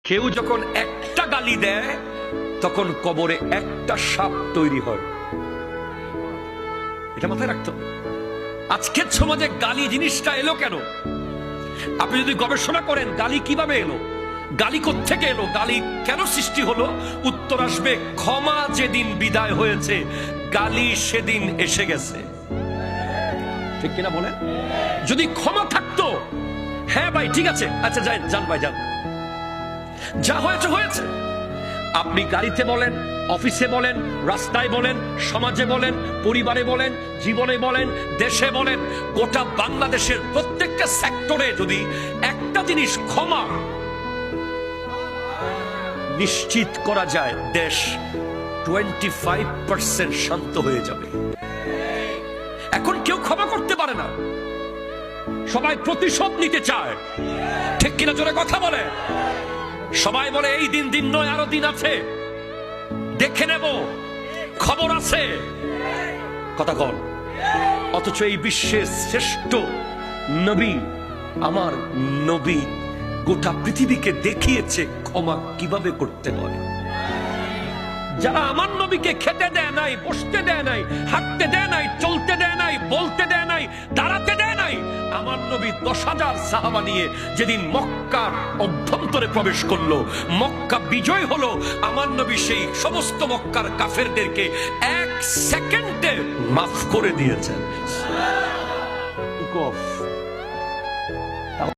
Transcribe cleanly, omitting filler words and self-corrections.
কেউ যখন একটা গালি দেয় তখন কবরে একটা সাপ তৈরি হয়। এটা মাথায় রাখতে হবে। আজকের সমাজে গালি জিনিসটা এলো কেন? আপনি যদি গবেষণা করেন গালি কিভাবে এলো, গালি কোত্থেকে এলো, গালি কেন সৃষ্টি হলো, উত্তর আসবে ক্ষমা যেদিন বিদায় হয়েছে গালি সেদিন এসে গেছে। ঠিক কিনা বলেন? যদি ক্ষমা থাকতো, হ্যাঁ ভাই ঠিক আছে, আচ্ছা যান ভাই যান, যা হয়েছে হয়েছে। আপনি গাড়িতে বলেন, অফিসে বলেন, রাস্তায় বলেন, সমাজে বলেন, পরিবারে বলেন, জীবনে বলেন, দেশে বলেন, গোটা বাংলাদেশের প্রত্যেকটা সেক্টরে যদি একটা জিনিস ক্ষমা নিশ্চিত করা যায়, দেশ 25% শান্ত হয়ে যাবে। এখন কেউ ক্ষমা করতে পারে না, সবাই প্রতিশোধ নিতে চায়। ঠিক কিনা জোরে কথা বলে? সবাই বলে এই দিন নয়, আরো দিন আছে, দেখে নেব, খবর আছে, কথা কন। অথচ এই বিশ্বের শ্রেষ্ঠ নবী, আমার নবী, গোটা পৃথিবীকে দেখিয়েছে ক্ষমা কিভাবে করতে হয়। যারা আমার নবীকে খেতে দেয় নাই, বসতে দেয় নাই, হাঁটতে দেয় নাই, চলতে দেয় নাই, বলতে দেয় নাই, দাঁড়াতে দেয় নাই, আমার নবী 10,000 সাহাবা নিয়ে যেদিন মক্কার অভ্যন্তরে প্রবেশ করলো, মক্কা বিজয় হলো, আমার নবী সেই সমস্ত মক্কার কাফেরদেরকে 1 সেকেন্ডে মাফ করে দিয়েছেন।